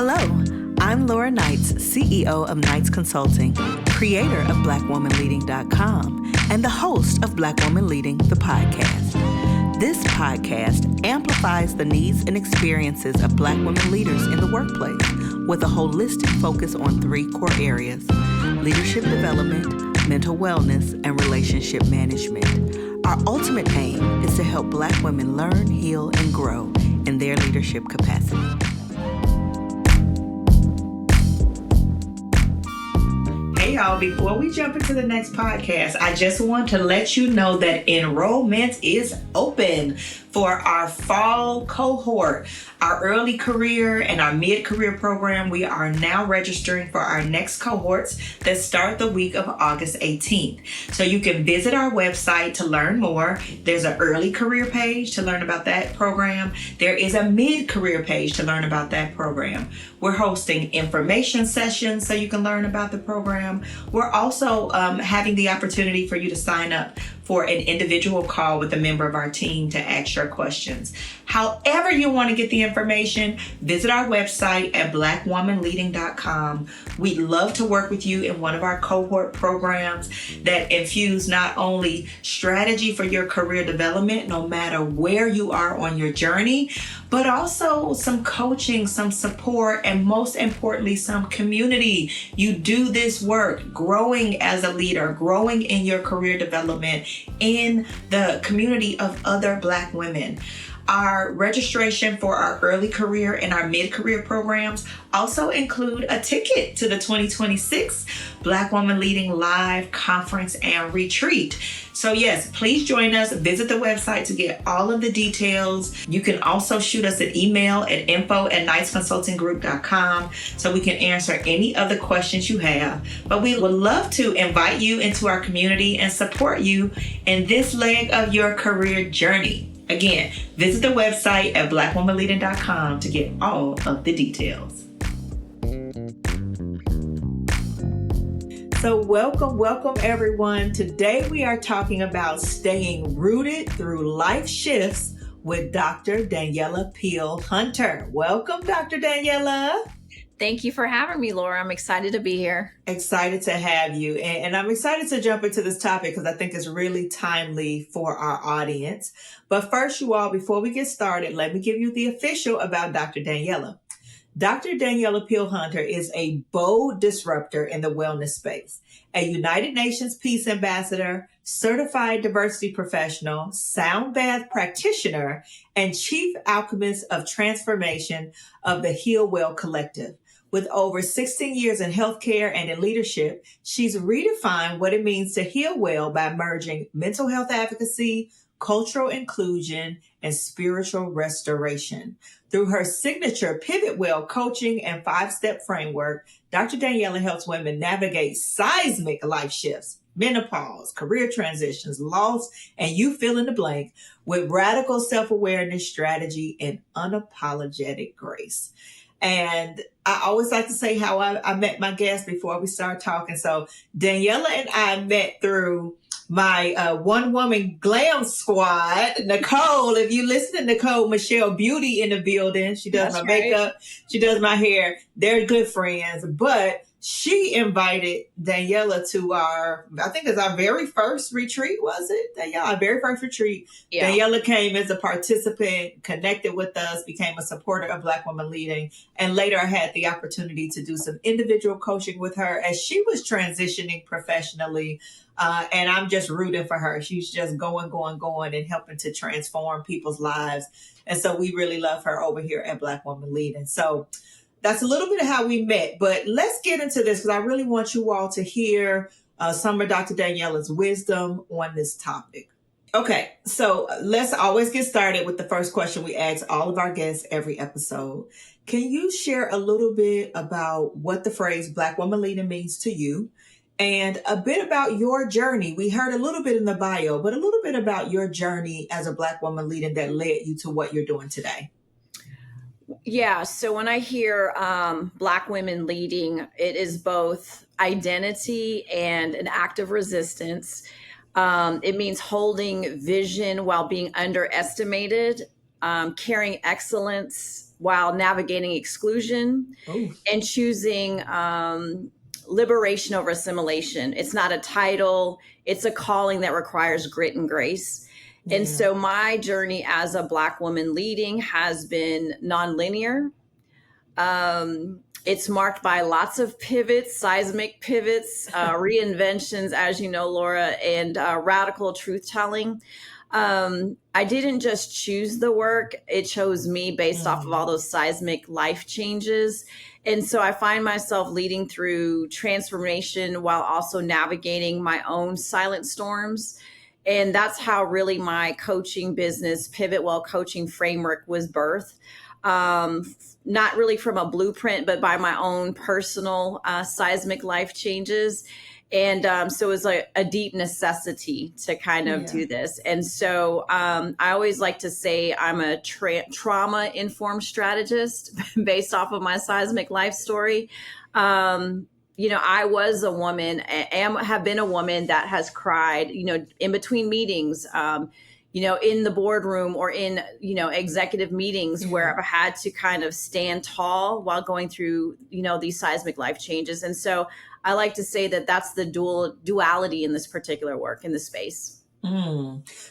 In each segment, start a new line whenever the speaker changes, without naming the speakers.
Hello, I'm Laura Knights, CEO of Knights Consulting, creator of BlackWomanLeading.com, and the host of Black Woman Leading, the podcast. This podcast amplifies the needs and experiences of Black women leaders in the workplace with a holistic focus on 3 core areas: leadership development, mental wellness, and relationship management. Our ultimate aim is to help Black women learn, heal, and grow in their leadership capacity. Hey y'all, before we jump into the next podcast, I just want to let you know that enrollment is open for our fall cohort, our early career and our mid-career program. We are now registering for our next cohorts that start the week of August 18th. So you can visit our website to learn more. There's an early career page to learn about that program. There is a mid-career page to learn about that program. We're hosting information sessions so you can learn about the program. We're also having the opportunity for you to sign up for an individual call with a member of our team to ask your questions. However you want to get the information, visit our website at blackwomanleading.com. We'd love to work with you in one of our cohort programs that infuse not only strategy for your career development, no matter where you are on your journey, but also some coaching, some support, and most importantly, some community. You do this work, growing as a leader, growing in your career development in the community of other Black women. Our registration for our early career and our mid-career programs also include a ticket to the 2026 Black Woman Leading Live Conference and Retreat. So yes, please join us. Visit the website to get all of the details. You can also shoot us an email at info@knightsconsultinggroup.com so we can answer any other questions you have. But we would love to invite you into our community and support you in this leg of your career journey. Again, visit the website at blackwomanleading.com to get all of the details. So welcome everyone. Today we are talking about staying rooted through life shifts with Dr. Daniela Peel Hunter. Welcome, Dr. Daniela.
Thank you for having me, Laura. I'm excited to be here.
Excited to have you. And I'm excited to jump into this topic because I think it's really timely for our audience. But first, you all, before we get started, let me give you the official about Dr. Daniela. Dr. Daniela Peel Hunter is a bold disruptor in the wellness space, a United Nations Peace Ambassador, certified diversity professional, sound bath practitioner, and chief alchemist of transformation of the HealWell Collective. With over 16 years in healthcare and in leadership, she's redefined what it means to heal well by merging mental health advocacy, cultural inclusion, and spiritual restoration. Through her signature PivotWell Coaching and 5-step framework, Dr. Daniela helps women navigate seismic life shifts, menopause, career transitions, loss, and you fill in the blank with radical self-awareness, strategy, and unapologetic grace. And I always like to say how I met my guest before we start talking. So Daniela and I met through my one-woman glam squad, Nicole. If you listen to Nicole, Michelle Beauty in the building. She does my makeup. She does my hair. They're good friends. But she invited Daniela to I think it's our very first retreat, was it? Daniela, our very first retreat. Yeah. Daniela came as a participant, connected with us, became a supporter of Black Woman Leading. And later I had the opportunity to do some individual coaching with her as she was transitioning professionally. And I'm just rooting for her. She's just going and helping to transform people's lives. And so we really love her over here at Black Woman Leading. So that's a little bit of how we met, but let's get into this because I really want you all to hear some of Dr. Daniela's wisdom on this topic. Okay, so let's always get started with the first question we ask all of our guests every episode. Can you share a little bit about what the phrase Black Woman Leading means to you and a bit about your journey? We heard a little bit in the bio, but a little bit about your journey as a Black woman leading that led you to what you're doing today.
Yeah. So when I hear Black women leading, it is both identity and an act of resistance. It means holding vision while being underestimated, carrying excellence while navigating exclusion
Oh,
and choosing liberation over assimilation. It's not a title, it's a calling that requires grit and grace. And
yeah.
so my journey as a Black woman leading has been nonlinear. It's marked by lots of pivots, seismic pivots, reinventions, as you know, Laura, and radical truth telling. I didn't just choose the work, it chose me based off of all those seismic life changes. And so I find myself leading through transformation while also navigating my own silent storms. And that's how really my coaching business, PivotWell Coaching Framework, was birthed. Not really from a blueprint, but by my own personal seismic life changes. And so it was like a deep necessity to kind of do this. And so I always like to say I'm a trauma-informed strategist based off of my seismic life story. I was a woman, have been a woman that has cried, in between meetings, in the boardroom or in, executive meetings where I've had to kind of stand tall while going through, these seismic life changes. And so I like to say that that's the duality in this particular work in the space.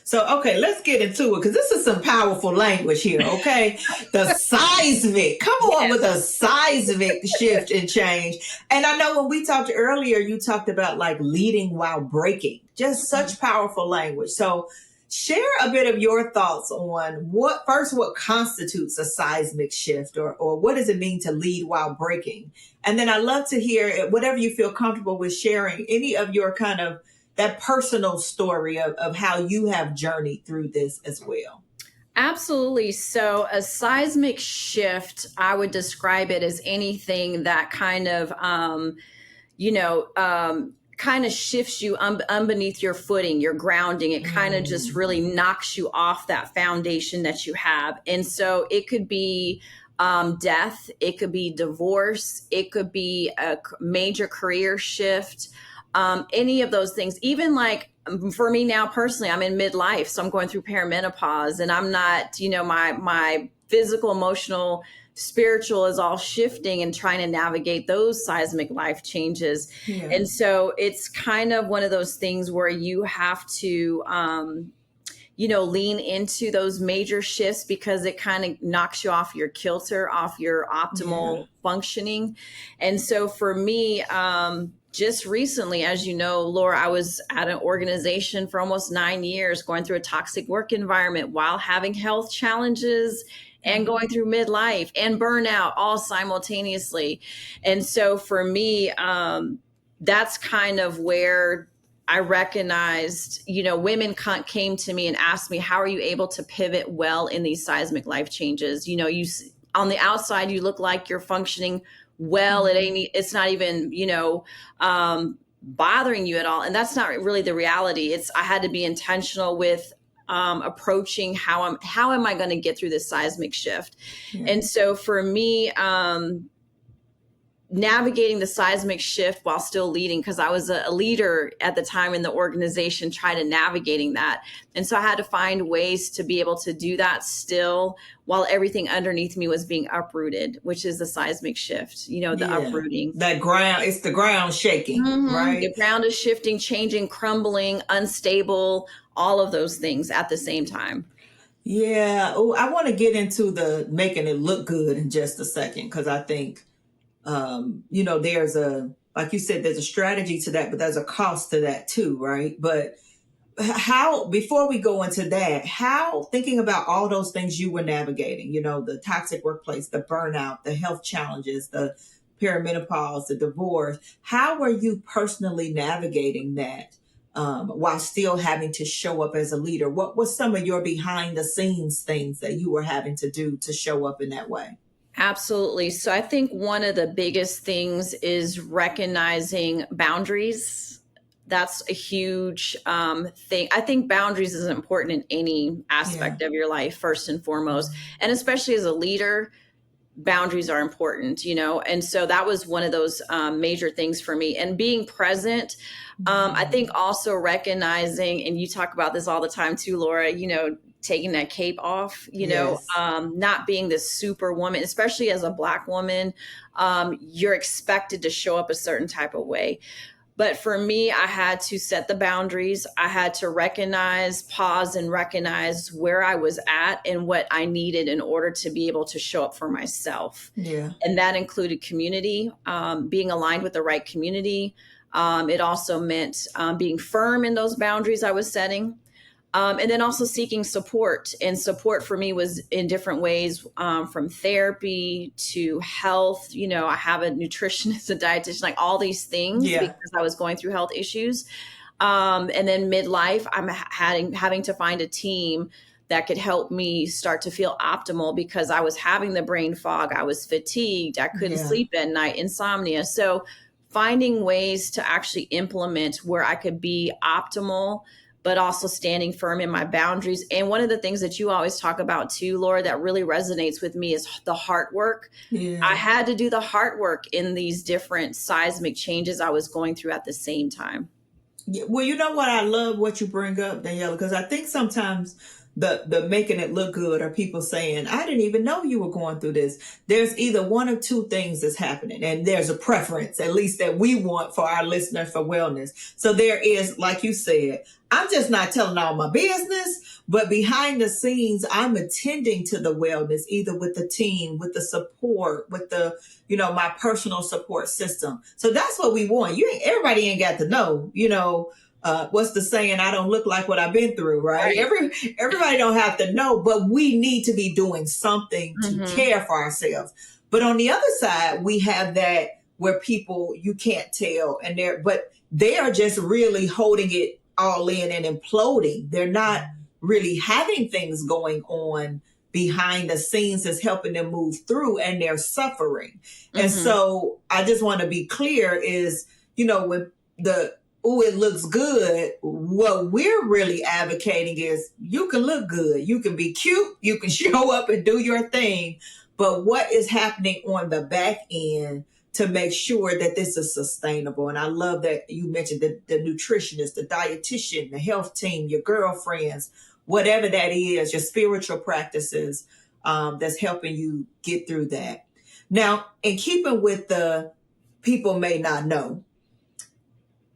So, okay, let's get into it because this is some powerful language here, okay? The seismic. Come on with a seismic shift and change. And I know when we talked earlier, you talked about like leading while breaking. Just such powerful language. So share a bit of your thoughts on what constitutes a seismic shift or what does it mean to lead while breaking? And then I'd love to hear whatever you feel comfortable with sharing, any of your kind of that personal story of how you have journeyed through this as well.
Absolutely. So a seismic shift, I would describe it as anything that kind of, kind of shifts you underneath your footing, your grounding. It kind of just really knocks you off that foundation that you have. And so it could be death, it could be divorce, it could be a major career shift, any of those things. Even like for me now personally, I'm in midlife, so I'm going through perimenopause, and I'm not, my physical, emotional, spiritual is all shifting and trying to navigate those seismic life changes. And so it's kind of one of those things where you have to lean into those major shifts because it kind of knocks you off your kilter, off your optimal functioning. And so for me, just recently, as you know, Laura, I was at an organization for almost 9 years, going through a toxic work environment while having health challenges and going through midlife and burnout all simultaneously. And so for me, that's kind of where I recognized, women came to me and asked me, how are you able to pivot well in these seismic life changes? You on the outside, you look like you're functioning well. It's not even, bothering you at all. And that's not really the reality. I had to be intentional with approaching how am I going to get through this seismic shift? And so for me, navigating the seismic shift while still leading, because I was a leader at the time in the organization, trying to navigating that. And so I had to find ways to be able to do that still while everything underneath me was being uprooted, which is the seismic shift, the uprooting.
That ground, it's the ground shaking, right?
The ground is shifting, changing, crumbling, unstable, all of those things at the same time.
Yeah. Oh, I want to get into the making it look good in just a second, because I think there's like you said, there's a strategy to that, but there's a cost to that too, right? But before we go into that, thinking about all those things you were navigating, the toxic workplace, the burnout, the health challenges, the perimenopause, the divorce, how were you personally navigating that while still having to show up as a leader? What was some of your behind the scenes things that you were having to do to show up in that way?
Absolutely. So I think one of the biggest things is recognizing boundaries. That's a huge thing. I think boundaries is important in any aspect of your life, first and foremost. And especially as a leader, boundaries are important, and so that was one of those major things for me. And being present, I think also recognizing, and you talk about this all the time too, Laura, taking that cape off,
Yes.
not being this superwoman, especially as a Black woman. You're expected to show up a certain type of way. But for me, I had to set the boundaries. I had to pause and recognize where I was at and what I needed in order to be able to show up for myself.
Yeah.
And that included community, being aligned with the right community. It also meant being firm in those boundaries I was setting. And then also seeking support. And support for me was in different ways, from therapy to health. I have a nutritionist, a dietitian, like all these things, because I was going through health issues. And then midlife, I'm having to find a team that could help me start to feel optimal, because I was having the brain fog. I was fatigued. I couldn't sleep at night, insomnia. So finding ways to actually implement where I could be optimal, but also standing firm in my boundaries. And one of the things that you always talk about too, Laura, that really resonates with me is the heart work.
Yeah.
I had to do the heart work in these different seismic changes I was going through at the same time.
Yeah, well, you know what? I love what you bring up, Daniela, because I think sometimes the making it look good are people saying, I didn't even know you were going through this. There's either one of two things that's happening, and there's a preference, at least that we want for our listeners for wellness. So there is, like you said, I'm just not telling all my business, but behind the scenes, I'm attending to the wellness, either with the team, with the support, with the, my personal support system. So that's what we want. Everybody ain't got to know, what's the saying? I don't look like what I've been through, right? Everybody don't have to know, but we need to be doing something to care for ourselves. But on the other side, we have that where people, you can't tell, but they are just really holding it all in and imploding. They're not really having things going on behind the scenes that's helping them move through, and they're suffering. And so I just want to be clear is, when it looks good, what we're really advocating is you can look good, you can be cute, you can show up and do your thing, but what is happening on the back end to make sure that this is sustainable? And I love that you mentioned the nutritionist, the dietitian, the health team, your girlfriends, whatever that is, your spiritual practices, that's helping you get through that. Now, in keeping with the people may not know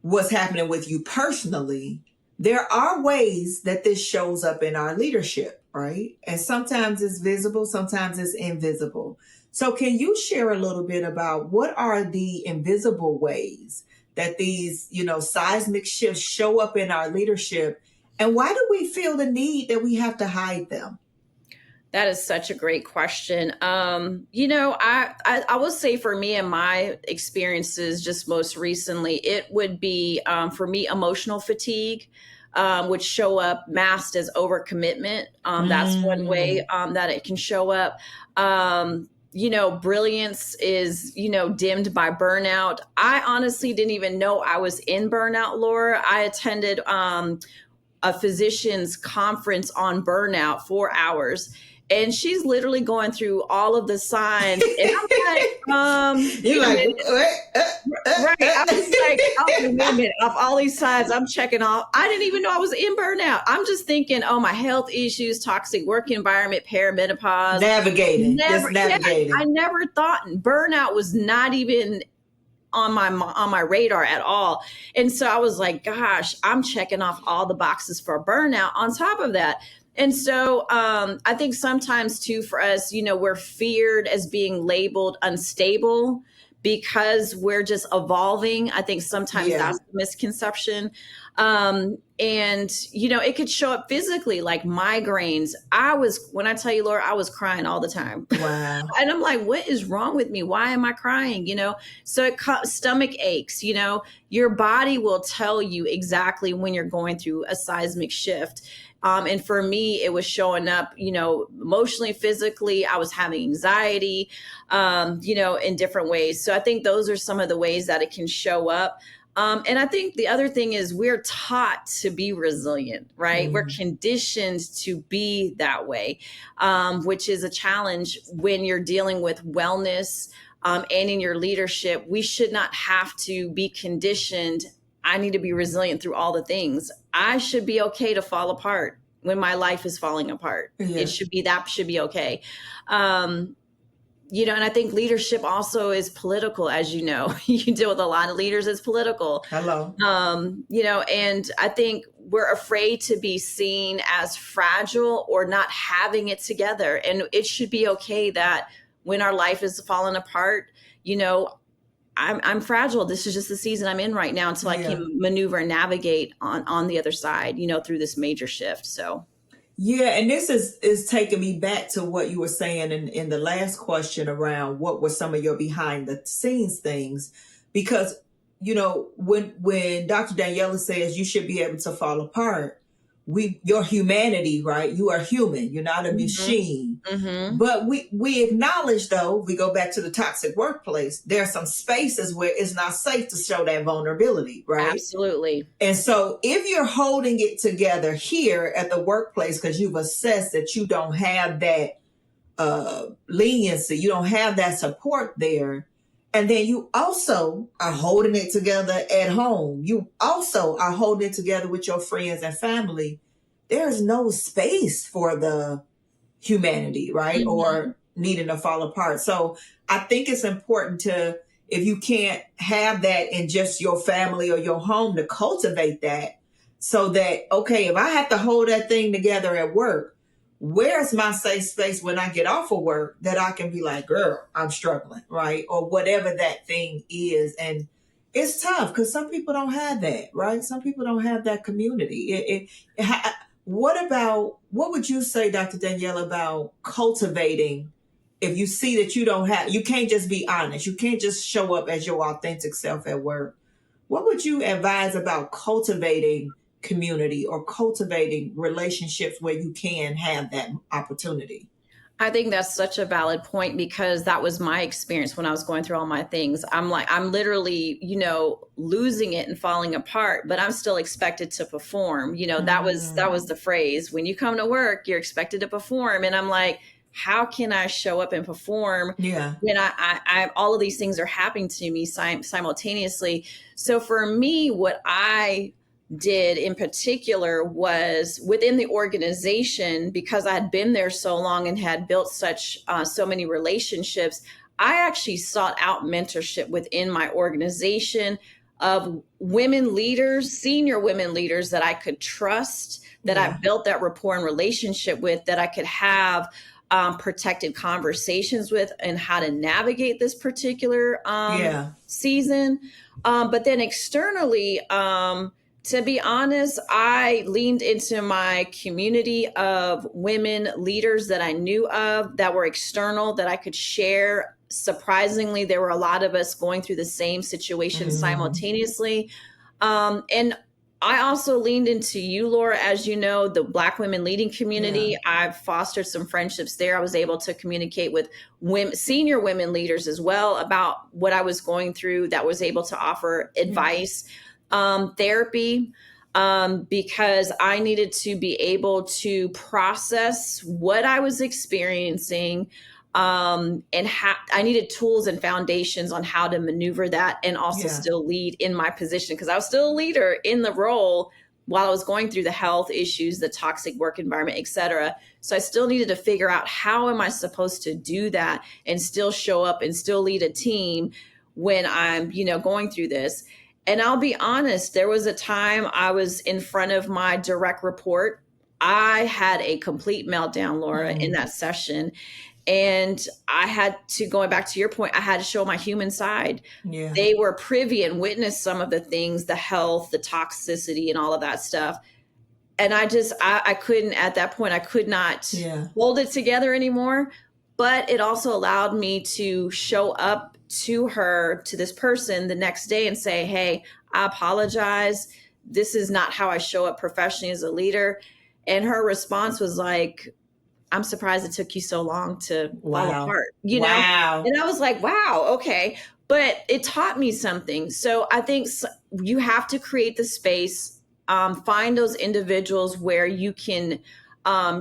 what's happening with you personally, there are ways that this shows up in our leadership, right? And sometimes it's visible, sometimes it's invisible. So can you share a little bit about what are the invisible ways that these, seismic shifts show up in our leadership, and why do we feel the need that we have to hide them?
That is such a great question. I will say for me and my experiences just most recently, it would be, for me, emotional fatigue, would show up masked as overcommitment. That's one way that it can show up. Brilliance is, dimmed by burnout. I honestly didn't even know I was in burnout, Laura. I attended a physician's conference on burnout, 4 hours. And she's literally going through all of the signs. And I'm like,
you're like,
right. I was like, wait a minute, of all these signs I'm checking off, I didn't even know I was in burnout. I'm just thinking, my health issues, toxic work environment, perimenopause.
Navigating.
I never thought burnout was not even on my radar at all. And so I was like, gosh, I'm checking off all the boxes for burnout on top of that. And so I think sometimes too for us, we're feared as being labeled unstable because we're just evolving. I think sometimes that's the misconception. And, it could show up physically like migraines. When I tell you, Laura, I was crying all the time.
Wow.
And I'm like, what is wrong with me? Why am I crying? So stomach aches, your body will tell you exactly when you're going through a seismic shift. And for me, it was showing up, emotionally, physically. I was having anxiety, in different ways. So I think those are some of the ways that it can show up. And I think the other thing is we're taught to be resilient, right? We're conditioned to be that way, which is a challenge when you're dealing with wellness and in your leadership. We should not have to be conditioned. I need to be resilient through all the things. I should be okay to fall apart. when my life is falling apart.
Yeah.
That should be okay. And I think leadership also is political, as you know. You deal with a lot of leaders, it's political.
Hello.
And I think we're afraid to be seen as fragile or not having it together. And it should be okay that when our life is falling apart, I'm fragile. This is just the season I'm in right now until I can maneuver and navigate on the other side, through this major shift. So.
Yeah, and this is taking me back to what you were saying in the last question around what were some of your behind the scenes things, because when Dr. Daniela says you should be able to fall apart, your humanity, right? You are human. You're not a machine.
Mm-hmm.
But we acknowledge, though, we go back to the toxic workplace, there are some spaces where it's not safe to show that vulnerability, right?
Absolutely.
And so if you're holding it together here at the workplace because you've assessed that you don't have that leniency, you don't have that support there, and then you also are holding it together at home, you also are holding it together with your friends and family, there is no space for the humanity, right?
Mm-hmm.
Or needing to fall apart. So I think it's important to, if you can't have that in just your family or your home, to cultivate that so that, okay, if I have to hold that thing together at work, where's my safe space when I get off of work that I can be like, girl, I'm struggling, right? Or whatever that thing is. And it's tough because some people don't have that, right? Some people don't have that community. What would you say, Dr. Daniela, about cultivating if you see that you can't just be honest, you can't just show up as your authentic self at work? What would you advise about cultivating community or cultivating relationships where you can have that opportunity?
I think that's such a valid point because that was my experience when I was going through all my things. I'm literally, losing it and falling apart, but I'm still expected to perform. That was the phrase. When you come to work, you're expected to perform. And I'm like, how can I show up and perform when I all of these things are happening to me simultaneously? So for me, what I did in particular was within the organization, because I had been there so long and had built so many relationships, I actually sought out mentorship within my organization of women leaders, senior women leaders that I could trust, that I built that rapport and relationship with, that I could have protected conversations with and how to navigate this particular season. But then externally, to be honest, I leaned into my community of women leaders that I knew of that were external, that I could share. Surprisingly, there were a lot of us going through the same situation simultaneously. And I also leaned into you, Laura, as you know, the Black women leading community. I've fostered some friendships there. I was able to communicate with senior women leaders as well about what I was going through, that was able to offer advice. Therapy, because I needed to be able to process what I was experiencing, and I needed tools and foundations on how to maneuver that and also still lead in my position, because I was still a leader in the role while I was going through the health issues, the toxic work environment, et cetera. So I still needed to figure out, how am I supposed to do that and still show up and still lead a team when I'm, going through this. And I'll be honest, there was a time I was in front of my direct report. I had a complete meltdown, Laura, in that session. And I had to, going back to your point, I had to show my human side. Yeah. They were privy and witnessed some of the things, the health, the toxicity, and all of that stuff. And I couldn't, at that point, I could not hold it together anymore. But it also allowed me to show up to this person the next day and say, hey, I apologize. This is not how I show up professionally as a leader. And her response was like, I'm surprised it took you so long to fall apart, you know? And I was like, wow, okay. But it taught me something. So I think you have to create the space, find those individuals where you can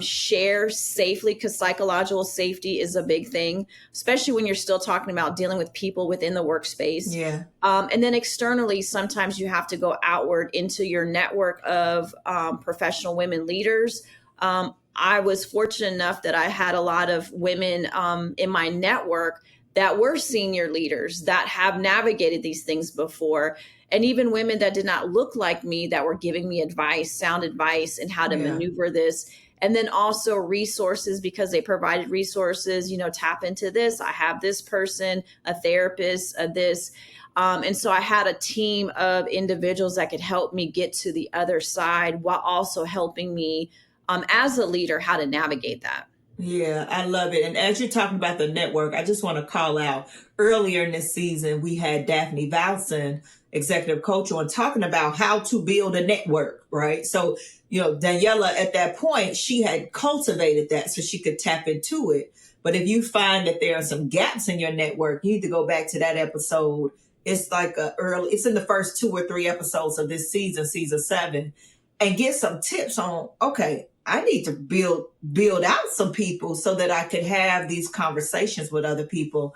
share safely, because psychological safety is a big thing, especially when you're still talking about dealing with people within the workspace. Yeah. And then externally, sometimes you have to go outward into your network of professional women leaders, I was fortunate enough that I had a lot of women in my network that were senior leaders that have navigated these things before. And even women that did not look like me that were giving me advice, sound advice, and how to maneuver this. And then also resources, because they provided resources, tap into this. I have this person, a therapist, this. And so I had a team of individuals that could help me get to the other side while also helping me as a leader, how to navigate that.
Yeah, I love it. And as you're talking about the network, I just want to call out earlier in this season, we had Daphne Valson, executive coach, on talking about how to build a network, right? So, Daniela, at that point, she had cultivated that so she could tap into it. But if you find that there are some gaps in your network, you need to go back to that episode. It's like it's in the first 2 or 3 episodes of this season, season 7, and get some tips on, okay, I need to build out some people so that I could have these conversations with other people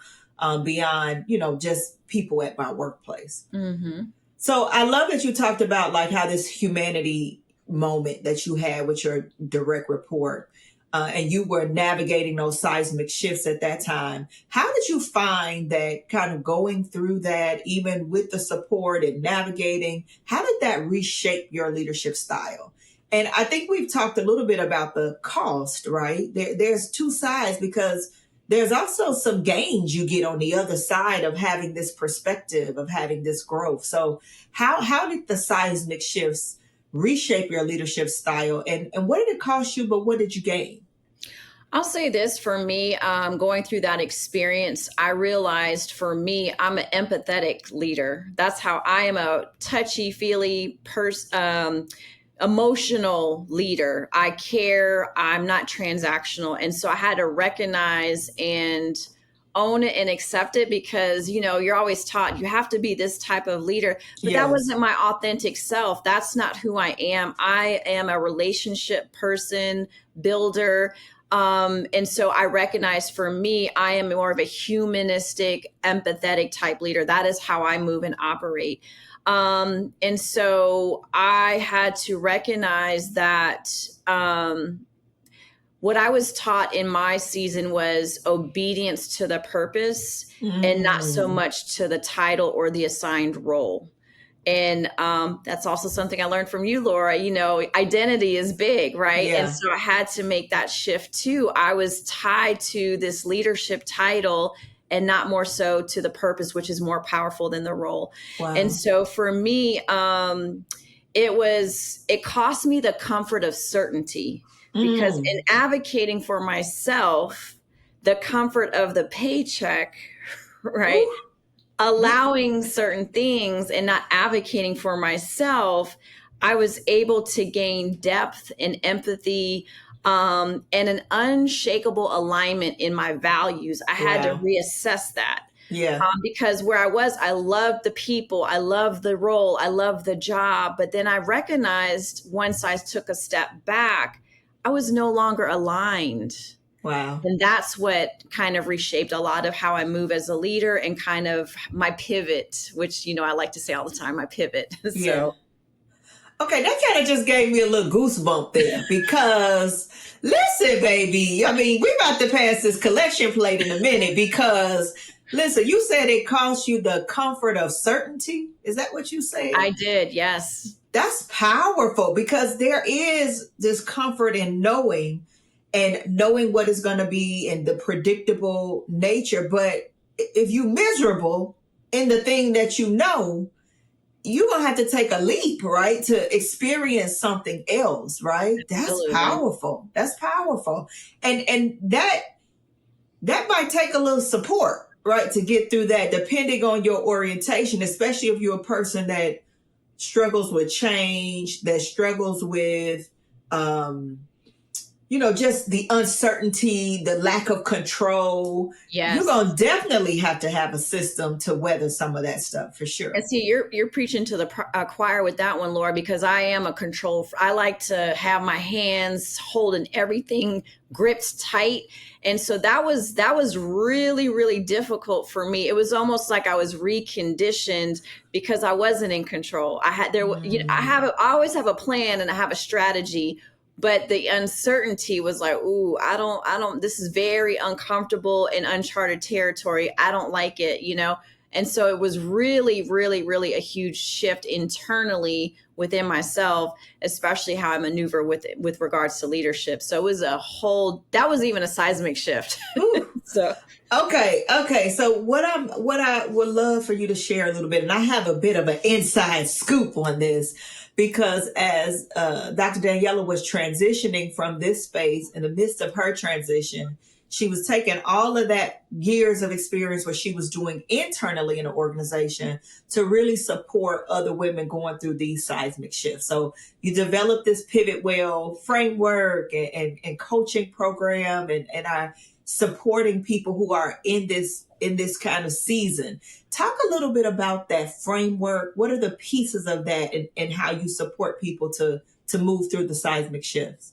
beyond, just people at my workplace.
Mm-hmm.
So I love that you talked about like how this humanity moment that you had with your direct report, and you were navigating those seismic shifts at that time. How did you find that kind of going through that, even with the support and navigating, how did that reshape your leadership style? And I think we've talked a little bit about the cost, right? There's 2 sides, because there's also some gains you get on the other side of having this perspective, of having this growth. So how did the seismic shifts reshape your leadership style? And what did it cost you, but what did you gain?
I'll say this, for me, going through that experience, I realized for me, I'm an empathetic leader. That's how I am, a touchy-feely person. Emotional leader. I care. I'm not transactional. And so I had to recognize and own it and accept it, because, you're always taught you have to be this type of leader, but that wasn't my authentic self. That's not who I am. I am a relationship person, builder. And so I recognize, for me, I am more of a humanistic, empathetic type leader. That is how I move and operate. And so I had to recognize that what I was taught in my season was obedience to the purpose and not so much to the title or the assigned role. And that's also something I learned from you, Laura. Identity is big, right?
Yeah.
And so I had to make that shift too. I was tied to this leadership title and not more so to the purpose, which is more powerful than the role.
Wow.
And so for me, it cost me the comfort of certainty, because in advocating for myself, the comfort of the paycheck, right? Ooh. Allowing certain things and not advocating for myself, I was able to gain depth and empathy, and an unshakable alignment in my values. I had to reassess that.
Yeah.
Because where I was, I loved the people, I loved the role, I loved the job. But then I recognized, once I took a step back, I was no longer aligned.
Wow.
And that's what kind of reshaped a lot of how I move as a leader, and kind of my pivot, which, I like to say all the time, my pivot.
Yeah. Okay, that kind of just gave me a little goosebump there, because listen, baby, we're about to pass this collection plate in a minute, because listen, you said it cost you the comfort of certainty. Is that what you said?
I did, yes.
That's powerful, because there is this comfort in knowing what is going to be in the predictable nature. But if you're miserable in the thing that you're going to have to take a leap, right? To experience something else, right?
Absolutely.
That's powerful. And that might take a little support, right? To get through that, depending on your orientation, especially if you're a person that struggles with change, that struggles with, just the uncertainty, the lack of control.
Yes.
You're going to definitely have to have a system to weather some of that stuff, for sure.
And see, you're preaching to the choir with that one, Laura, because I am a control. I like to have my hands holding everything gripped tight. And so that was really, really difficult for me. It was almost like I was reconditioned, because I wasn't in control. I always have a plan and I have a strategy, but the uncertainty was like, ooh, I don't, this is very uncomfortable and uncharted territory. I don't like it, you know? And so it was really, really, really a huge shift internally within myself, especially how I maneuver with regards to leadership. So it was that was even a seismic shift. So.
Okay. So what I would love for you to share a little bit, and I have a bit of an inside scoop on this, because as Dr. Daniela was transitioning from this space, in the midst of her transition, she was taking all of that years of experience what she was doing internally in an organization to really support other women going through these seismic shifts. So you developed this PivotWell framework and coaching program, and are supporting people who are in this kind of season. Talk a little bit about that framework. What are the pieces of that, and how you support people to move through the seismic shifts?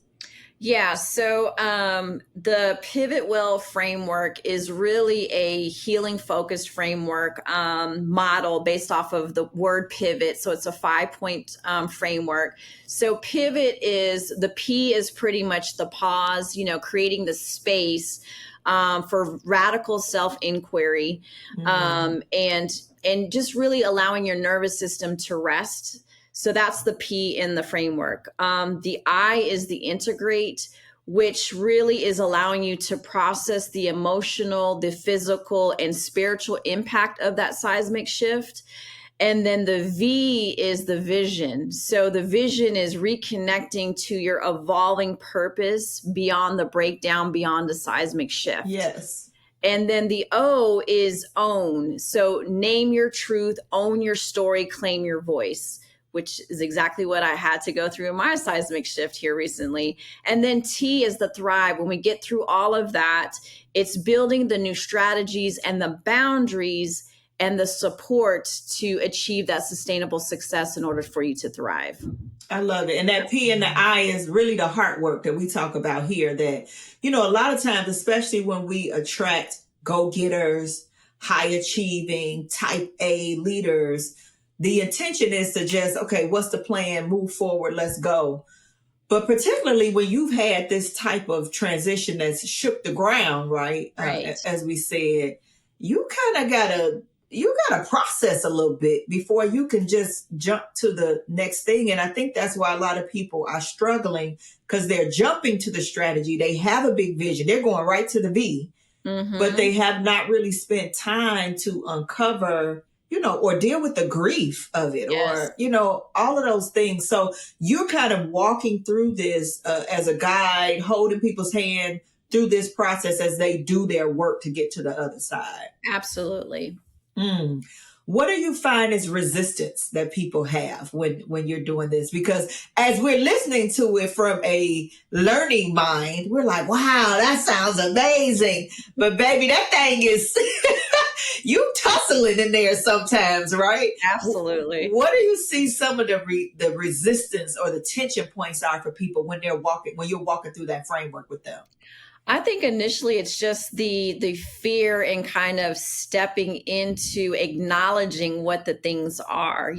Yeah, so the PivotWell framework is really a healing focused framework model based off of the word pivot. So it's a 5-point framework. So pivot is, the P is pretty much the pause, creating the space for radical self-inquiry, and just really allowing your nervous system to rest. So that's the P in the framework. The I is the integrate, which really is allowing you to process the emotional, the physical, and spiritual impact of that seismic shift. And then the V is the vision. So the vision is reconnecting to your evolving purpose beyond the breakdown, beyond the seismic shift.
Yes.
And then the O is own. So name your truth, own your story, claim your voice, which is exactly what I had to go through in my seismic shift here recently. And then T is the thrive. When we get through all of that, it's building the new strategies and the boundaries and the support to achieve that sustainable success in order for you to thrive.
I love it. And that P and the I is really the heart work that we talk about here, that, a lot of times, especially when we attract go-getters, high achieving, type A leaders, the intention is to just, okay, what's the plan? Move forward. Let's go. But particularly when you've had this type of transition that's shook the ground, right? As we said, you kind of gotta process a little bit before you can just jump to the next thing. And I think that's why a lot of people are struggling, because they're jumping to the strategy. They have a big vision. They're going right to the V, but they have not really spent time to uncover, or deal with the grief of it, or, all of those things. So you're kind of walking through this as a guide, holding people's hand through this process as they do their work to get to the other side.
Absolutely.
What do you find is resistance that people have when you're doing this? Because as we're listening to it from a learning mind, we're like, wow, that sounds amazing. But baby, that thing is, you tussling in there sometimes, right?
Absolutely.
What do you see some of the resistance or the tension points are for people when you're walking through that framework with them?
I think initially it's just the fear and kind of stepping into acknowledging what the things are,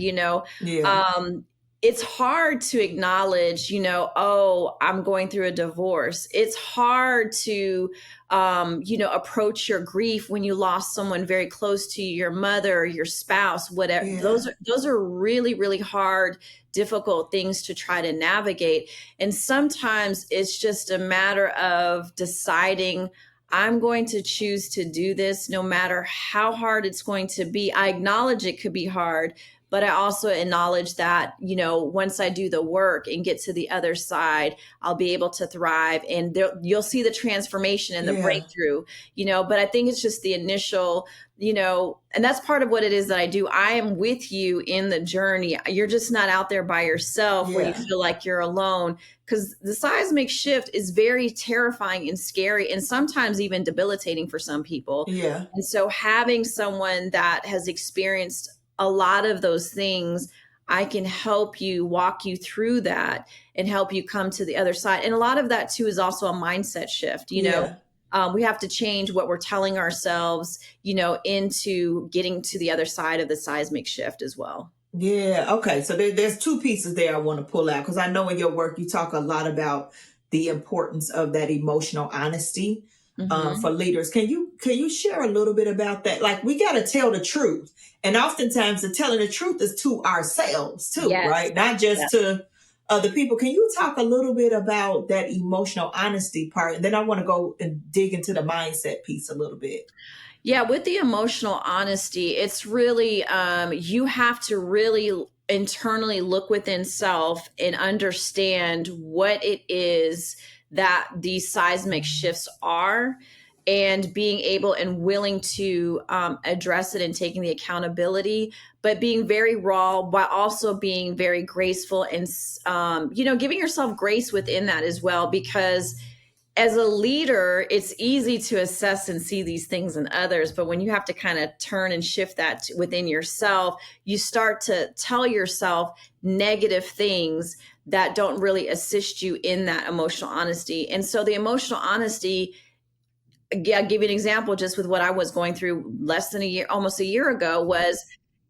it's hard to acknowledge, oh, I'm going through a divorce. It's hard to, approach your grief when you lost someone very close to you, your mother, your spouse, whatever. Yeah. Those are really, really hard, difficult things to try to navigate. And sometimes it's just a matter of deciding, I'm going to choose to do this no matter how hard it's going to be. I acknowledge it could be hard, but I also acknowledge that, once I do the work and get to the other side, I'll be able to thrive, and you'll see the transformation and the breakthrough, but I think it's just the initial, and that's part of what it is that I do. I am with you in the journey. You're just not out there by yourself where you feel like you're alone, because the seismic shift is very terrifying and scary, and sometimes even debilitating for some people. Yeah. And so having someone that has experienced a lot of those things, I can help you, walk you through that, and help you come to the other side. And a lot of that too is also a mindset shift. We have to change what we're telling ourselves, into getting to the other side of the seismic shift as well.
Yeah. Okay. So there's two pieces there I want to pull out, because I know in your work you talk a lot about the importance of that emotional honesty for
Mm-hmm.
leaders. Can you share a little bit about that? Like, we got to tell the truth, and oftentimes the telling the truth is to ourselves too,
Yes.
right? Not just to other people. Can you talk a little bit about that emotional honesty part, and then I want to go and dig into the mindset piece a little bit.
Yeah, with the emotional honesty, it's really, you have to really internally look within self and understand what it is that these seismic shifts are, and being able and willing to address it and taking the accountability, but being very raw while also being very graceful and, giving yourself grace within that as well, because as a leader, it's easy to assess and see these things in others. But when you have to kind of turn and shift that within yourself, you start to tell yourself negative things that don't really assist you in that emotional honesty. And so the emotional honesty, yeah, I'll give you an example just with what I was going through less than a year, almost a year ago, was,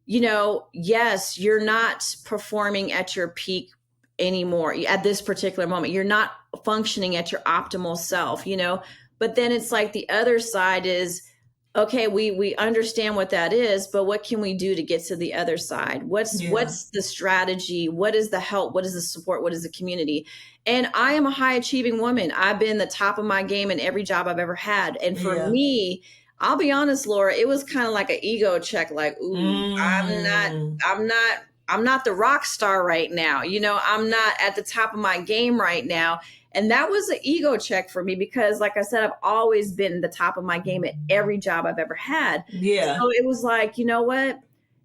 yes, you're not performing at your peak anymore at this particular moment. You're not functioning at your optimal self, but then it's like the other side is, okay, we understand what that is, but what can we do to get to the other side?
Yeah.
What's the strategy? What is the help? What is the support? What is the community? And I am a high achieving woman. I've been the top of my game in every job I've ever had. And for
Yeah.
me, I'll be honest, Laura, it was kind of like an ego check, like, ooh,
Mm.
I'm not, I'm not the rock star right now. I'm not at the top of my game right now. And that was an ego check for me because, like I said, I've always been the top of my game at every job I've ever had.
Yeah.
So it was like, you know what?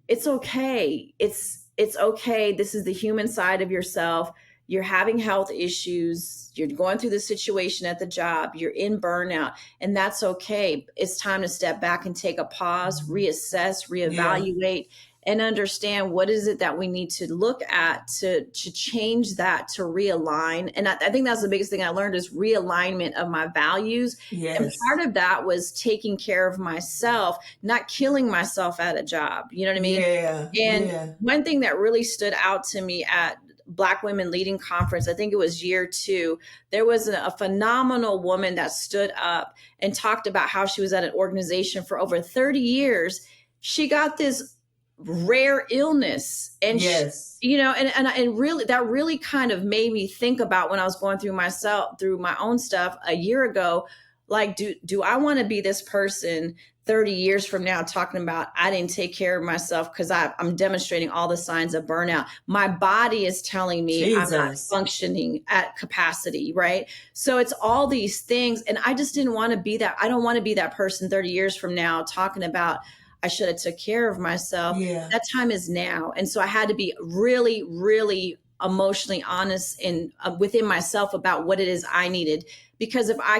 It's okay. It's okay. This is the human side of yourself. You're having health issues. You're going through the situation at the job. You're in burnout, and that's okay. It's time to step back and take a pause, reassess,
Yeah.
reevaluate, and understand what is it that we need to look at to change that, to realign. And I think that's the biggest thing I learned is realignment of my values. And
Yes.
part of that was taking care of myself, not killing myself at a job. You know what I mean?
Yeah.
And
Yeah.
one thing that really stood out to me at Black Women Leading Conference, I think it was year 2, there was a phenomenal woman that stood up and talked about how she was at an organization for over 30 years. She got this rare illness, and
Yes.
and really that really kind of made me think about when I was going through my own stuff a year ago, like, do I want to be this person 30 years from now talking about I didn't take care of myself because I'm demonstrating all the signs of burnout. My body is telling me I'm not
Jesus.
functioning at capacity, right? So it's all these things, and I just didn't want to be that. I don't want to be that person 30 years from now talking about I should have took care of myself.
Yeah.
That time is now. And so I had to be really, really emotionally honest and within myself about what it is I needed. Because if I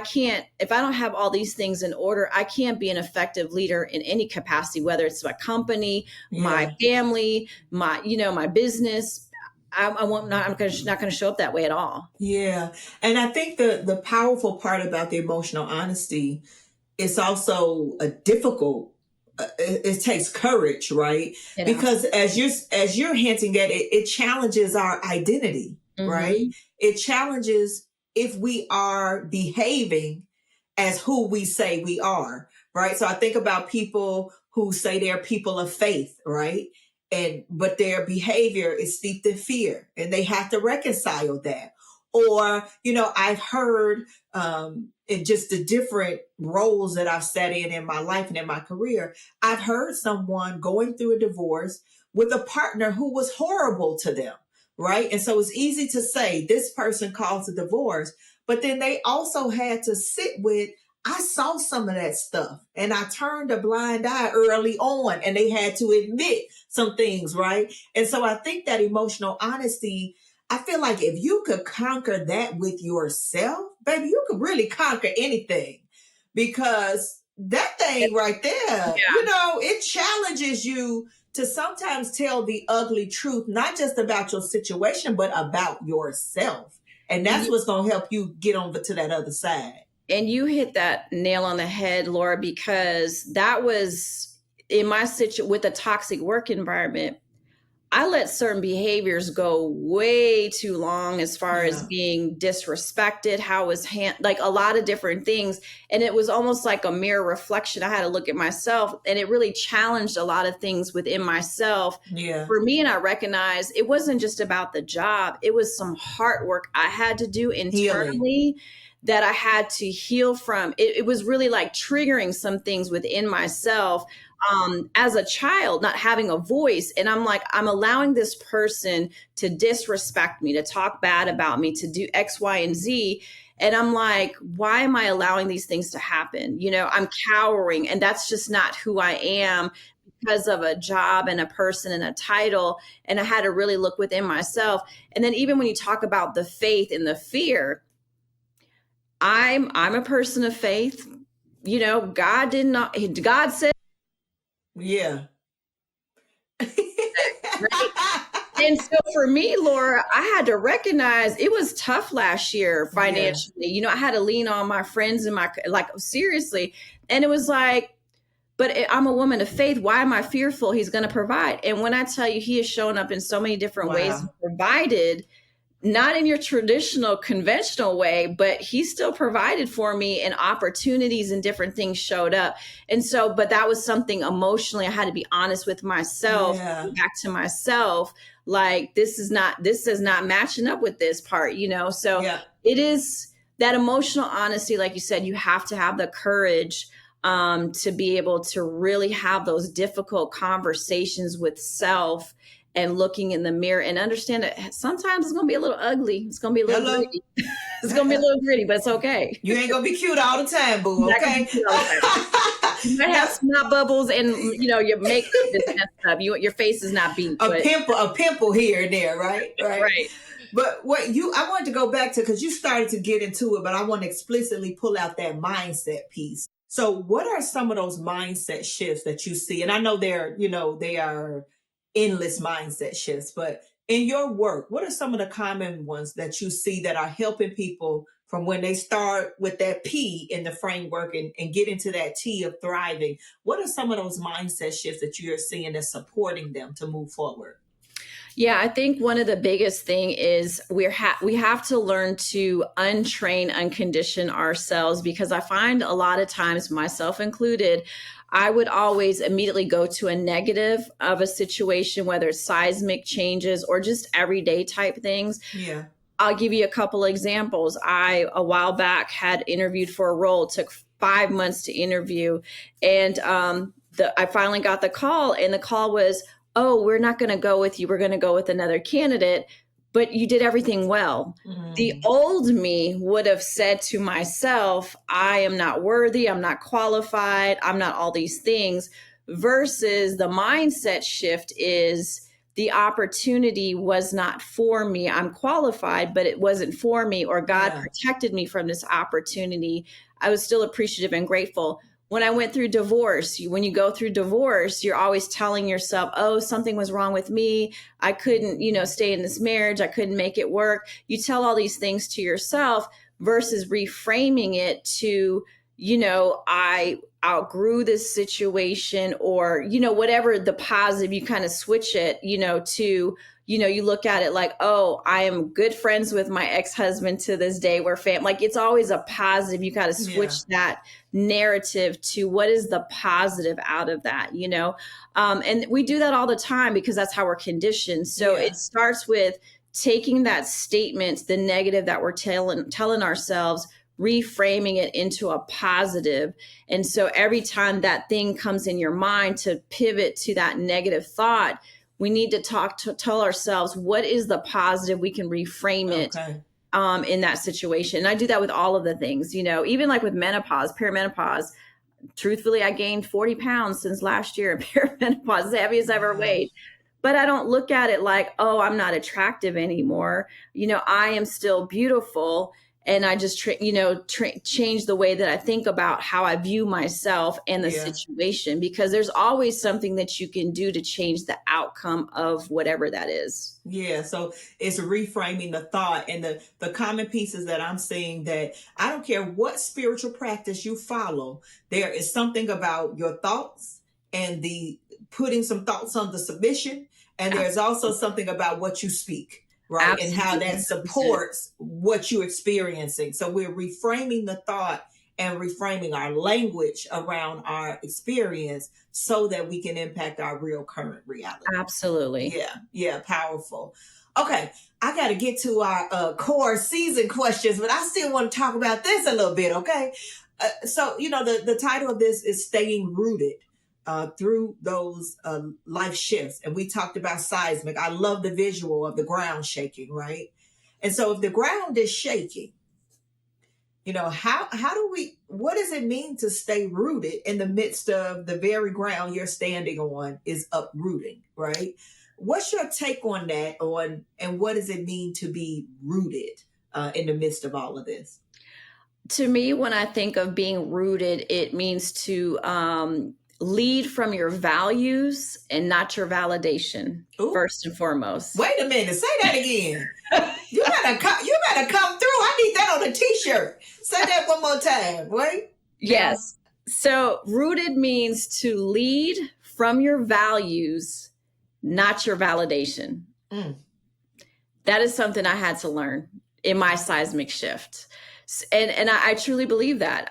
don't have all these things in order, I can't be an effective leader in any capacity, whether it's my company, my
Yeah.
family, my business. I won't not I'm not going to show up that way at all.
Yeah. And I think the powerful part about the emotional honesty is also a difficult, it takes courage, right?
It
Because
absolutely.
as you're hinting at it, it challenges our identity, right?
Hmm.
It challenges if we are behaving as who we say we are, right? So I think about people who say they're people of faith, right? And but their behavior is steeped in fear, and they have to reconcile that. Or, I've heard in just the different roles that I've sat in my life and in my career, I've heard someone going through a divorce with a partner who was horrible to them, right? And so it's easy to say this person caused a divorce, but then they also had to sit with, I saw some of that stuff and I turned a blind eye early on, and they had to admit some things, right? And so I think that emotional honesty, I feel like if you could conquer that with yourself, baby, you could really conquer anything, because that thing right there,
Yeah.
it challenges you to sometimes tell the ugly truth, not just about your situation, but about yourself. And
And
that's what's going to help you get over to that other side.
And you hit that nail on the head, Laura, because that was in my situation with a toxic work environment. I let certain behaviors go way too long as far as
Yeah.
being disrespected, how was like a lot of different things. And it was almost like a mirror reflection. I had to look at myself, and it really challenged a lot of things within myself
Yeah.
for me. And I recognized it wasn't just about the job. It was some hard work I had to do
Healing.
internally that I had to heal from. It was really like triggering some things within myself as a child, not having a voice. And I'm like, I'm allowing this person to disrespect me, to talk bad about me, to do X, Y, and Z. And I'm like, why am I allowing these things to happen? You know, I'm cowering, and that's just not who I am because of a job and a person and a title. And I had to really look within myself. And then even when you talk about the faith and the fear, I'm a person of faith. You know, God said,
Yeah.
right? And so for me, Laura, I had to recognize it was tough last year financially.
Yeah.
You know, I had to lean on my friends and like, seriously. And it was like, but I'm a woman of faith. Why am I fearful? He's going to provide. And when I tell you, he has shown up in so many different ways and
Wow.
provided, not in your traditional conventional way, but he still provided for me, and opportunities and different things showed up. And so, but that was something emotionally I had to be honest with myself,
Yeah.
back to myself, like this is not matching up with this part, you know? So
Yeah.
it is that emotional honesty. Like you said, you have to have the courage to be able to really have those difficult conversations with self, and looking in the mirror and understand that sometimes it's going to be a little ugly. It's going to be a little
Hello.
gritty. It's going to be a little gritty, but it's okay.
You ain't gonna be cute all the time, boo.
Not gonna
Okay.
be cute all the time. You might have snot bubbles, and you know your makeup is messed up. Your face is not beat.
a pimple here and there, right?
Right.
But I wanted to go back to, because you started to get into it, but I want to explicitly pull out that mindset piece. So what are some of those mindset shifts that you see? And I know they are endless mindset shifts, but in your work, what are some of the common ones that you see that are helping people from when they start with that P in the framework and get into that T of thriving? What are some of those mindset shifts that you're seeing that's supporting them to move forward?
Yeah, I think one of the biggest thing is we have to learn to untrain, uncondition ourselves, because I find a lot of times, myself included, I would always immediately go to a negative of a situation, whether it's seismic changes or just everyday type things.
Yeah.
I'll give you a couple examples. I, a while back, had interviewed for a role, took 5 months to interview. And I finally got the call, and the call was, oh, we're not going to go with you. We're going to go with another candidate, but you did everything well.
Mm.
The old me would have said to myself, I am not worthy. I'm not qualified. I'm not all these things, versus the mindset shift is, the opportunity was not for me. I'm qualified, but it wasn't for me, or God protected me from this opportunity. I was still appreciative and grateful. When I went through divorce, when you go through divorce, you're always telling yourself, oh, something was wrong with me. I couldn't, stay in this marriage. I couldn't make it work. You tell all these things to yourself versus reframing it to, I outgrew this situation, or, whatever the positive, you kind of switch it, to, you look at it like, oh, I am good friends with my ex-husband to this day. We're like, it's always a positive. You got to switch that narrative to what is the positive out of that, and we do that all the time because that's how we're conditioned. So it starts with taking that statement, the negative that we're telling ourselves, reframing it into a positive. And so every time that thing comes in your mind, to pivot to that negative thought, we need to tell ourselves, what is the positive? We can reframe it in that situation. And I do that with all of the things, even like with menopause, perimenopause. Truthfully, I gained 40 pounds since last year in perimenopause, the heaviest I ever weighed. But I don't look at it like, oh, I'm not attractive anymore. I am still beautiful. And I just, change the way that I think about how I view myself and the situation, because there's always something that you can do to change the outcome of whatever that is.
Yeah. So it's reframing the thought, and the common pieces that I'm seeing, that I don't care what spiritual practice you follow, there is something about your thoughts and the putting some thoughts on the submission, and there's also something about what you speak, right?
Absolutely.
And how that supports what you're experiencing. So we're reframing the thought and reframing our language around our experience so that we can impact our real current reality.
Absolutely.
Yeah, powerful. Okay, I got to get to our core season questions, but I still want to talk about this a little bit, okay? So, the title of this is Staying Rooted through those life shifts. And we talked about seismic. I love the visual of the ground shaking, right? And so if the ground is shaking, what does it mean to stay rooted in the midst of the very ground you're standing on is uprooting, right? What's your take on that, and what does it mean to be rooted in the midst of all of this?
To me, when I think of being rooted, it means to lead from your values and not your validation. Ooh. First and foremost.
Wait a minute, say that again. You better come through. I need that on a t-shirt. Say that one more time, right?
Yes. So rooted means to lead from your values, not your validation. That is something I had to learn in my seismic shift. And I truly believe that.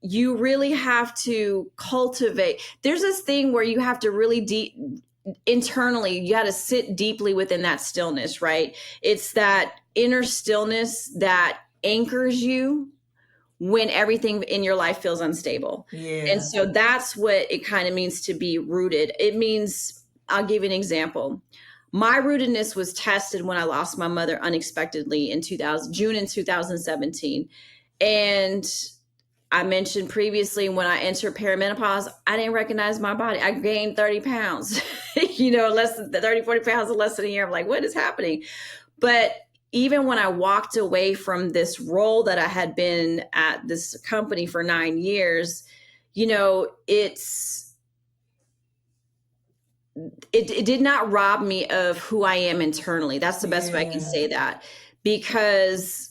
You really have to cultivate. There's this thing where you have to really internally, you got to sit deeply within that stillness, right? It's that inner stillness that anchors you when everything in your life feels unstable.
Yeah.
And so that's what it kind of means to be rooted. It means, I'll give you an example. My rootedness was tested when I lost my mother unexpectedly in June in 2017. And I mentioned previously when I entered perimenopause, I didn't recognize my body. I gained 30 pounds, less than 30, 40 pounds in less than a year. I'm like, what is happening? But even when I walked away from this role that I had been at this company for 9 years, it did not rob me of who I am internally. That's the best way I can say that, because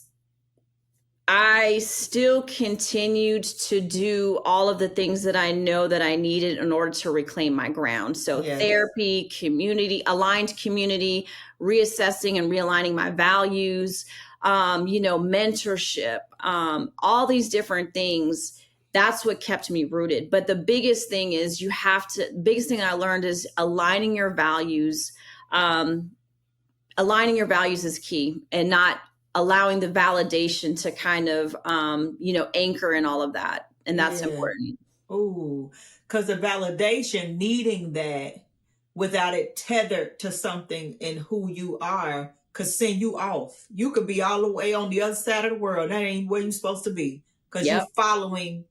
I still continued to do all of the things that I know that I needed in order to reclaim my ground. So therapy, community, aligned community, reassessing and realigning my values, mentorship, all these different things. That's what kept me rooted. But the biggest thing is biggest thing I learned is aligning your values. Aligning your values is key, and not allowing the validation to kind of, anchor in all of that. And that's important.
Ooh, because the validation, needing that without it tethered to something in who you are, could send you off. You could be all the way on the other side of the world. That ain't where you're supposed to be, because you're following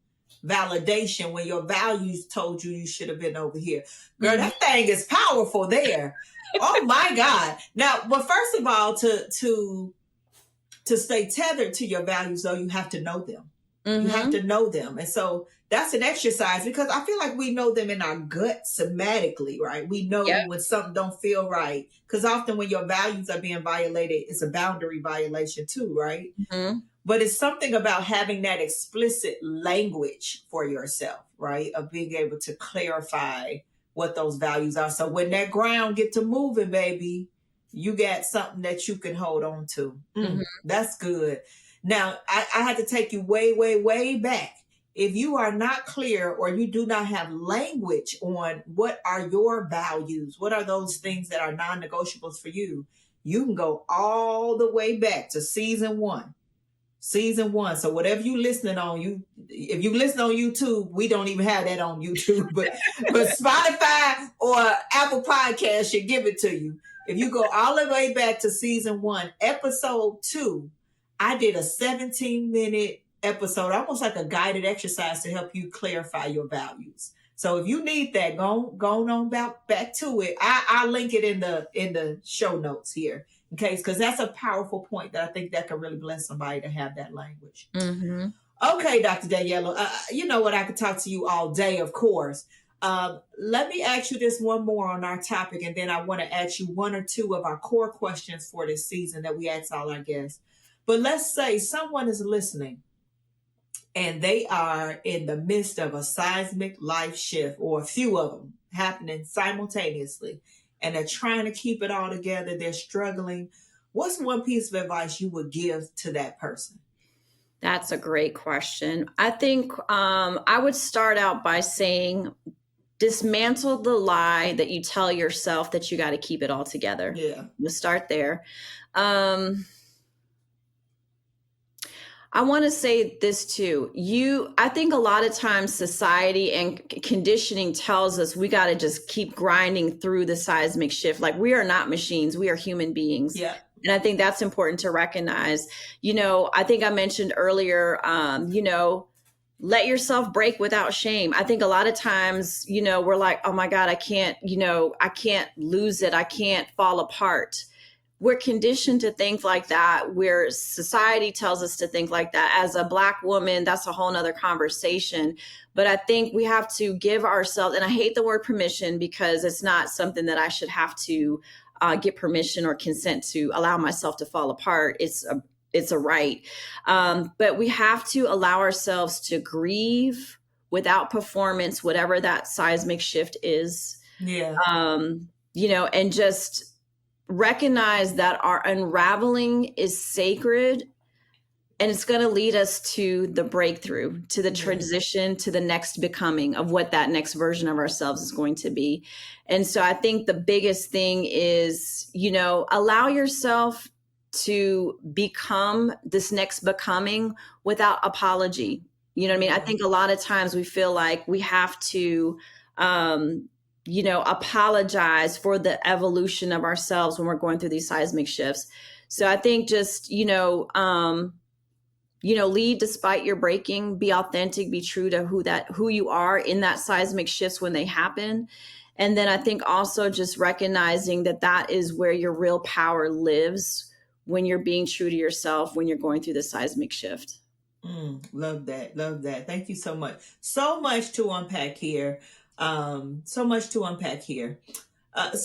validation when your values told you should have been over here. Girl, that thing is powerful there. Oh my God. Now, but first of all, to stay tethered to your values, though, you have to know them. You have to know them. And so that's an exercise, because I feel like we know them in our gut somatically, right? We know when something don't feel right, because often when your values are being violated, it's a boundary violation too, right? But it's something about having that explicit language for yourself, right? Of being able to clarify what those values are. So when that ground get to moving, baby, you got something that you can hold on to. That's good. Now, I had to take you way, way, way back. If you are not clear, or you do not have language on what are your values, what are those things that are non-negotiables for you, you can go all the way back to season one. So whatever you listening on, if you listen on YouTube, we don't even have that on YouTube, but Spotify or Apple Podcasts should give it to you. If you go all the way back to season 1, episode 2, I did a 17-minute episode, almost like a guided exercise to help you clarify your values. So if you need that, go on back to it. I'll link it in the show notes here, in case, because that's a powerful point that I think that could really bless somebody to have that language. Okay, Dr. Daniela, you know what? I could talk to you all day, of course. Let me ask you this one more on our topic, and then I want to ask you one or two of our core questions for this season that we ask all our guests. But let's say someone is listening and they are in the midst of a seismic life shift, or a few of them, happening simultaneously and they're trying to keep it all together, they're struggling, what's one piece of advice you would give to that person?
That's a great question. I think I would start out by saying, dismantle the lie that you tell yourself that you got to keep it all together.
Yeah.
We'll start there. I want to say this too. I think a lot of times society and conditioning tells us we got to just keep grinding through the seismic shift. Like, we are not machines. We are human beings.
Yeah.
And I think that's important to recognize. I think I mentioned earlier, let yourself break without shame. I think a lot of times, we're like, oh my God, I can't lose it. I can't fall apart. We're conditioned to think like that, where society tells us to think like that. As a Black woman, that's a whole nother conversation. But I think we have to give ourselves, and I hate the word permission because it's not something that I should have to get permission or consent to allow myself to fall apart. It's a right. But we have to allow ourselves to grieve without performance, whatever that seismic shift is.
Yeah.
And just recognize that our unraveling is sacred, and it's going to lead us to the breakthrough, to the transition, to the next becoming of what that next version of ourselves is going to be. And so I think the biggest thing is, allow yourself to become this next becoming without apology. You know what I mean? I think a lot of times we feel like we have to, apologize for the evolution of ourselves when we're going through these seismic shifts. So I think just, lead despite your breaking, be authentic, be true to who you are in that seismic shifts when they happen. And then I think also just recognizing that is where your real power lives, when you're being true to yourself, when you're going through the seismic shift.
Love that. Love that. Thank you so much. So much to unpack here. So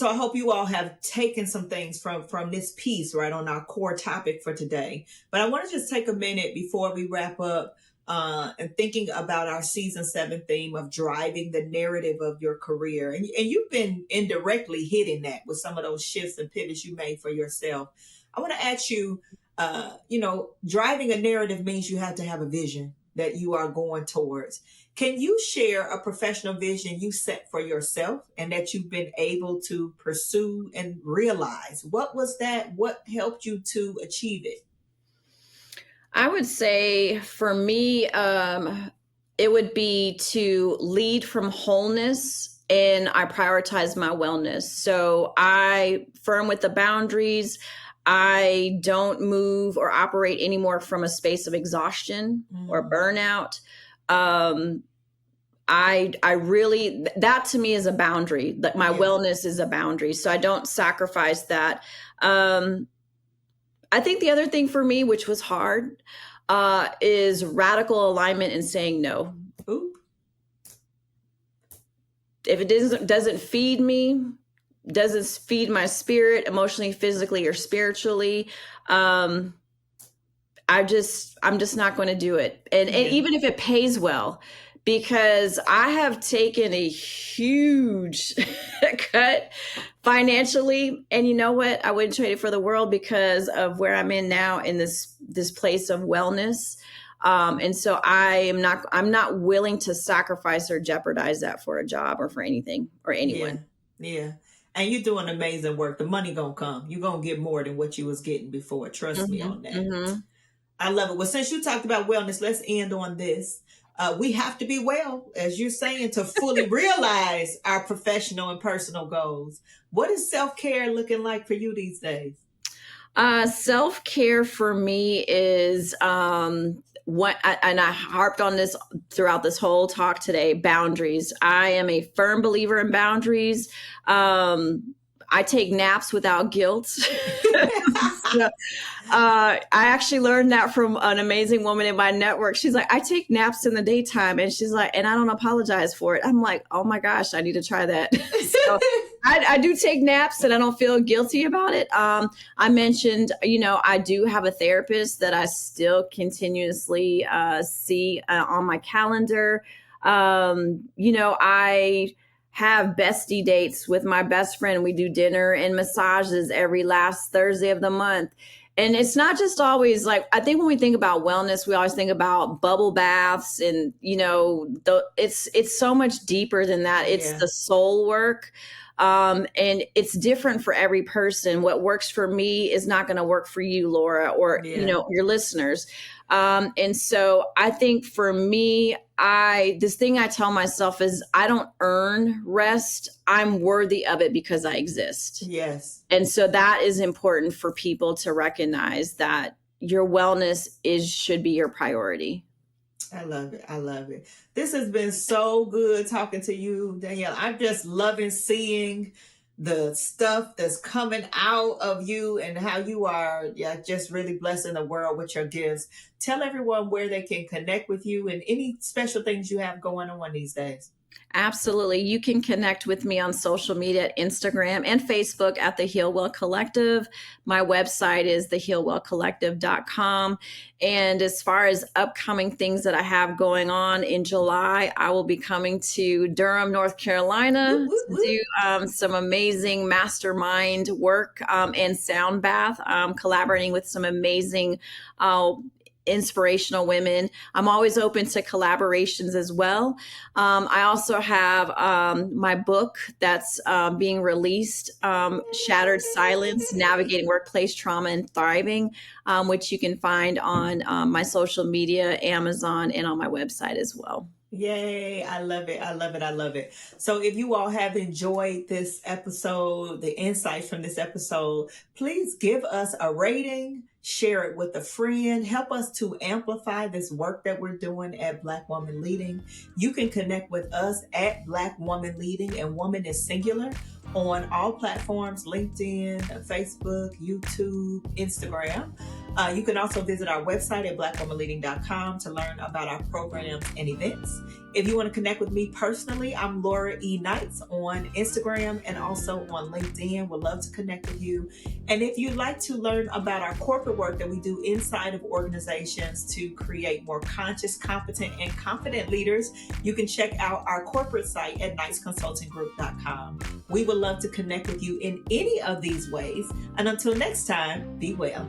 I hope you all have taken some things from this piece right on our core topic for today. But I want to just take a minute before we wrap up and thinking about our season 7 theme of driving the narrative of your career. And you've been indirectly hitting that with some of those shifts and pivots you made for yourself. I want to ask you, driving a narrative means you have to have a vision that you are going towards. Can you share a professional vision you set for yourself and that you've been able to pursue and realize? What was that? What helped you to achieve it?
I would say for me, it would be to lead from wholeness, and I prioritize my wellness. So I firm with the boundaries. I don't move or operate anymore from a space of exhaustion or burnout. I really, that to me is a boundary. Like, my wellness is a boundary. So I don't sacrifice that. I think the other thing for me, which was hard, is radical alignment and saying no.
Ooh.
If it doesn't feed me, doesn't feed my spirit emotionally, physically, or spiritually, I'm just not going to do it. And even if it pays well, because I have taken a huge cut financially, and you know what? I wouldn't trade it for the world because of where I'm in now in this place of wellness. And so I'm not willing to sacrifice or jeopardize that for a job or for anything or anyone.
Yeah. And you're doing amazing work. The money gonna come. You're gonna get more than what you was getting before. Trust me on that. I love it. Well, since you talked about wellness, let's end on this. We have to be well, as you're saying, to fully realize our professional and personal goals. What is self-care looking like for you these days?
Self-care for me is and I harped on this throughout this whole talk today, boundaries. I am a firm believer in boundaries. I take naps without guilt. So, I actually learned that from an amazing woman in my network. She's like, I take naps in the daytime. And she's like, and I don't apologize for it. I'm like, oh my gosh, I need to try that. So I do take naps and I don't feel guilty about it. I mentioned, I do have a therapist that I still continuously see on my calendar. have bestie dates with my best friend. We do dinner and massages every last Thursday of the month. And it's not just always like, I think when we think about wellness, we always think about bubble baths and, it's so much deeper than that. It's the soul work. And it's different for every person. What works for me is not going to work for you, Laura, or, your listeners. And so I think for me, this thing I tell myself is I don't earn rest. I'm worthy of it because I exist.
Yes.
And so that is important for people to recognize that your wellness should be your priority.
I love it. I love it. This has been so good talking to you, Danielle. I'm just loving seeing the stuff that's coming out of you and how you are just really blessing the world with your gifts. Tell everyone where they can connect with you and any special things you have going on these days.
Absolutely. You can connect with me on social media at Instagram and Facebook at the Heal Well Collective. My website is thehealwellcollective.com. And as far as upcoming things that I have going on in July, I will be coming to Durham, North Carolina to do some amazing mastermind work and sound bath, collaborating with some amazing inspirational women. I'm always open to collaborations as well. I also have my book that's being released, Shattered Silence, Navigating Workplace Trauma and Thriving, which you can find on my social media, Amazon, and on my website as well.
Yay. I love it. I love it. I love it. So if you all have enjoyed this episode, the insights from this episode, please give us a rating, share it with a friend, help us to amplify this work that we're doing at Black Woman Leading. You can connect with us at Black Woman Leading, and woman is singular, on all platforms, LinkedIn, Facebook, YouTube, Instagram. You can also visit our website at blackwomanleading.com to learn about our programs and events. If you want to connect with me personally, I'm Laura E. Knights on Instagram and also on LinkedIn. Would love to connect with you. And if you'd like to learn about our corporate work that we do inside of organizations to create more conscious, competent, and confident leaders, you can check out our corporate site at knightsconsultinggroup.com. We would love to connect with you in any of these ways. And until next time, be well.